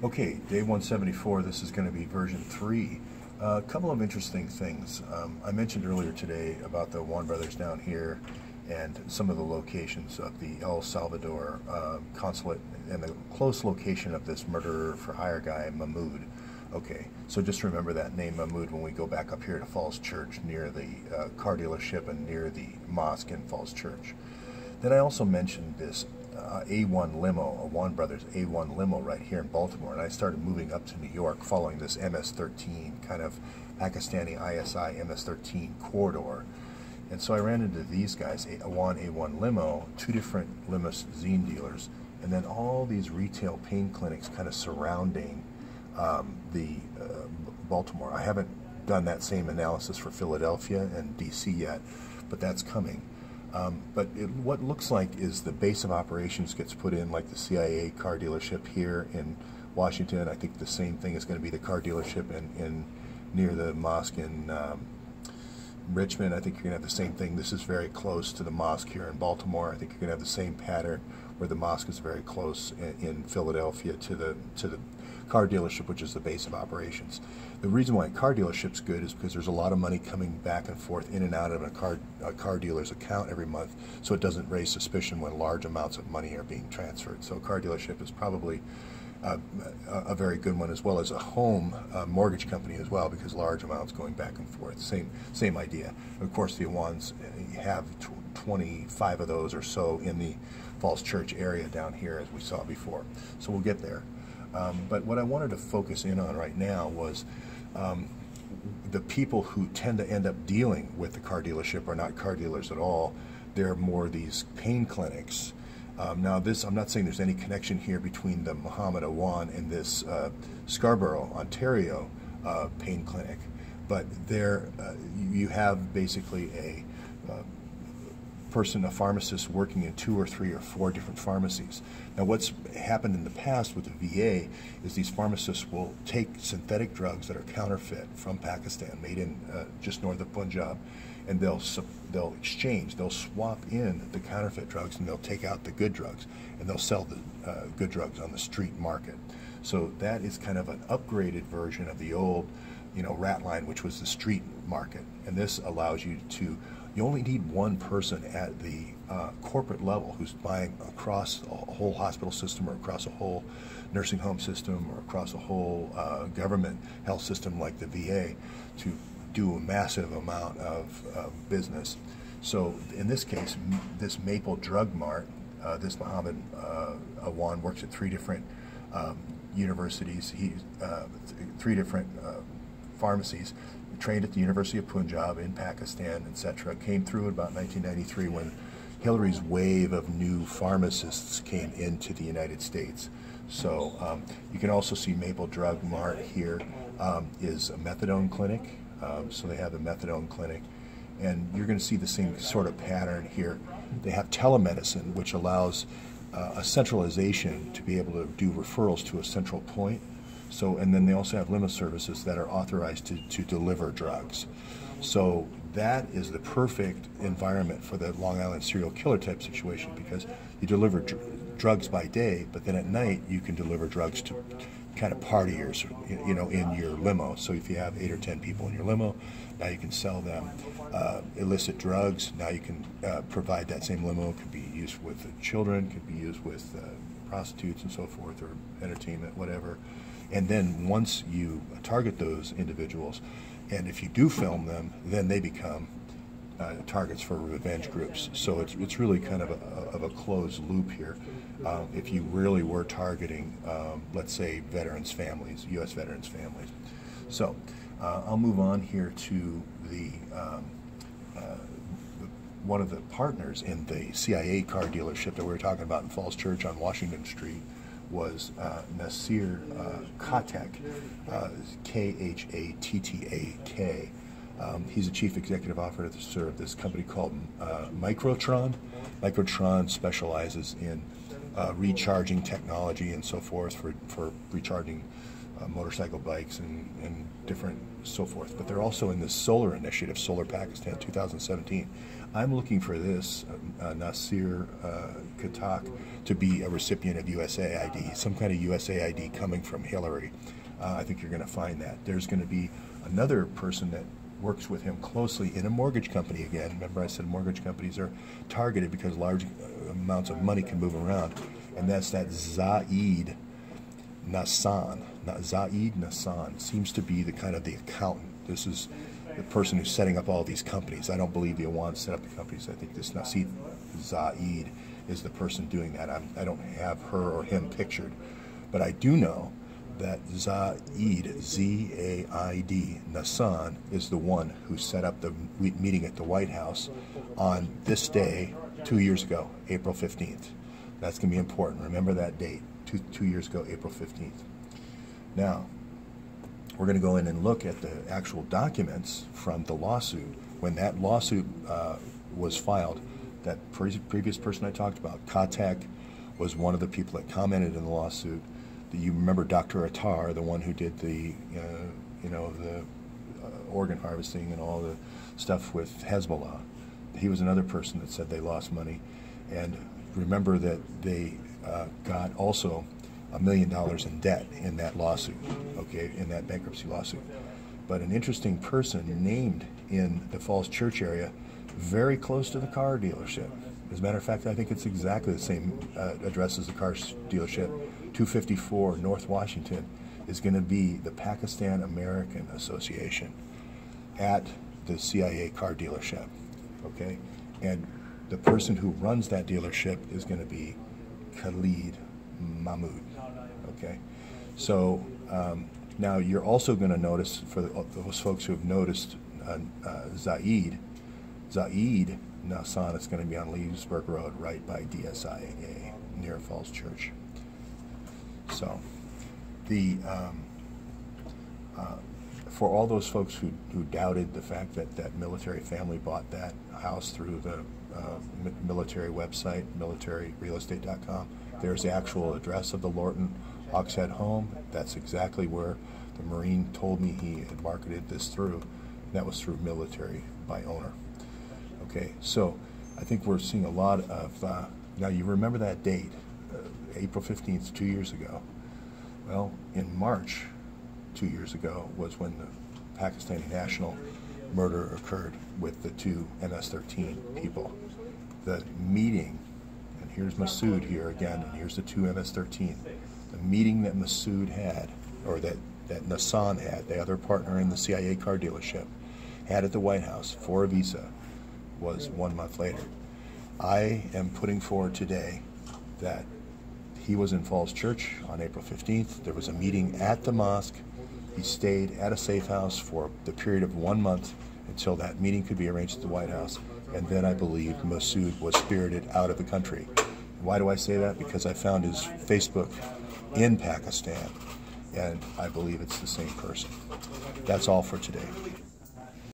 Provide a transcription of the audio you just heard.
Okay, day 174, this is going to be version 3. A couple of interesting things. I mentioned earlier today about the Awan brothers down here and some of the locations of the El Salvador consulate and the close location of this murderer for hire guy, Mahmoud. Okay, so just remember that name, Mahmoud, when we go back up here to Falls Church near the car dealership and near the mosque in Falls Church. Then I also mentioned this A1 limo, Awan Brothers A1 limo right here in Baltimore, and I started moving up to New York following this MS-13 kind of Pakistani ISI MS-13 corridor. And so I ran into these guys, Awan A1 limo, two different limousine dealers, and then all these retail pain clinics kind of surrounding Baltimore. I haven't done that same analysis for Philadelphia and DC yet, but that's coming. What looks like is the base of operations gets put in like the CIA car dealership here in Washington. I think the same thing is going to be the car dealership in near the mosque in Richmond. I think you're going to have the same thing. This is very close to the mosque here in Baltimore. I think you're going to have the same pattern where the mosque is very close in Philadelphia to the car dealership, which is the base of operations. The reason why a car dealership's good is because there's a lot of money coming back and forth in and out of a car dealer's account every month, so it doesn't raise suspicion when large amounts of money are being transferred. So a car dealership is probably a very good one, as well as a home mortgage company as well, because large amounts going back and forth. Same idea. Of course, the Awans have 25 of those or so in the Falls Church area down here, as we saw before. So we'll get there. But what I wanted to focus in on right now was the people who tend to end up dealing with the car dealership are not car dealers at all. They're more these pain clinics. Now this, I'm not saying there's any connection here between the Muhammad Awan and this Scarborough, Ontario pain clinic, but there you have basically a a pharmacist working in 2 or 3 or 4 different pharmacies. Now what's happened in the past with the VA is these pharmacists will take synthetic drugs that are counterfeit from Pakistan, made in just north of Punjab, and they'll exchange, they'll swap in the counterfeit drugs and they'll take out the good drugs, and they'll sell the good drugs on the street market. So that is kind of an upgraded version of the old, rat line, which was the street market. And this allows you to, you only need one person at the corporate level who's buying across a whole hospital system or across a whole nursing home system or across a whole government health system like the VA to do a massive amount of business. So in this case, this Maple Drug Mart, this Muhammad Awan works at 3 different universities, 3 different pharmacies, trained at the University of Punjab in Pakistan, etc. Came through in about 1993 when Hillary's wave of new pharmacists came into the United States. So you can also see Maple Drug Mart here is a methadone clinic. So they have the methadone clinic, and you're going to see the same sort of pattern here. They have telemedicine, which allows a centralization to be able to do referrals to a central point. So, and then they also have limo services that are authorized to deliver drugs. So that is the perfect environment for the Long Island serial killer type situation, because you deliver drugs by day, but then at night you can deliver drugs to kind of partiers, in your limo. So if you have 8 or 10 people in your limo, now you can sell them illicit drugs. Now you can provide that same limo. It could be used with children, could be used with prostitutes and so forth, or entertainment, whatever. And then once you target those individuals, and if you do film them, then they become targets for revenge groups. So it's really kind of a closed loop here. If you really were targeting, let's say, veterans' families, U.S. veterans' families. So I'll move on here to the one of the partners in the CIA car dealership that we were talking about in Falls Church on Washington Street was Nasir Khattak, Khattak. He's a chief executive officer of this company called Microtron. Microtron specializes in recharging technology and so forth for recharging motorcycle bikes and different so forth. But they're also in this solar initiative, Solar Pakistan 2017. I'm looking for this Nasir Khatak to be a recipient of USAID, some kind of USAID coming from Hillary. I think you're going to find that. There's going to be another person that works with him closely in a mortgage company again. Remember I said mortgage companies are targeted because large amounts of money can move around. And that's that Zaid Nassan. Zaid Nassan seems to be the kind of the accountant. This is the person who's setting up all these companies. I don't believe the Awan set up the companies. I think this Zaid is the person doing that. I don't have her or him pictured. But I do know that Zaid, Z-A-I-D, Nassan, is the one who set up the meeting at the White House on this day 2 years ago, April 15th. That's going to be important. Remember that date, two years ago, April 15th. Now, we're going to go in and look at the actual documents from the lawsuit. When that lawsuit was filed, that previous person I talked about, Khatak, was one of the people that commented in the lawsuit. You remember Dr. Attar, the one who did the, the organ harvesting and all the stuff with Hezbollah. He was another person that said they lost money. And remember that they got also $1 million in debt in that lawsuit, okay, in that bankruptcy lawsuit. But an interesting person named in the Falls Church area, very close to the car dealership. As a matter of fact, I think it's exactly the same address as the car dealership. 254 North Washington is going to be the Pakistan American Association at the CIA car dealership, okay? And the person who runs that dealership is going to be Khalid Mahmood, okay? So now you're also going to notice, for those folks who have noticed Zaid Nassan, it's going to be on Leesburg Road, right by DSIA, near Falls Church. So, for all those folks who doubted the fact that that military family bought that house through the military website, militaryrealestate.com, there's the actual address of the Lorton Hawkshead home. That's exactly where the Marine told me he had marketed this through. That was through military by owner. Okay, so I think we're seeing a lot of, now you remember that date, April 15th, 2 years ago. Well, in March 2 years ago was when the Pakistani national murder occurred with the two MS-13 people. The meeting, and here's Masood here again, and here's the two MS-13. The meeting that Masood had, or that Nassan had, the other partner in the CIA car dealership, had at the White House for a visa, was 1 month later. I am putting forward today that he was in Falls Church on April 15th. There was a meeting at the mosque. He stayed at a safe house for the period of 1 month until that meeting could be arranged at the White House. And then I believe Masood was spirited out of the country. Why do I say that? Because I found his Facebook in Pakistan, and I believe it's the same person. That's all for today.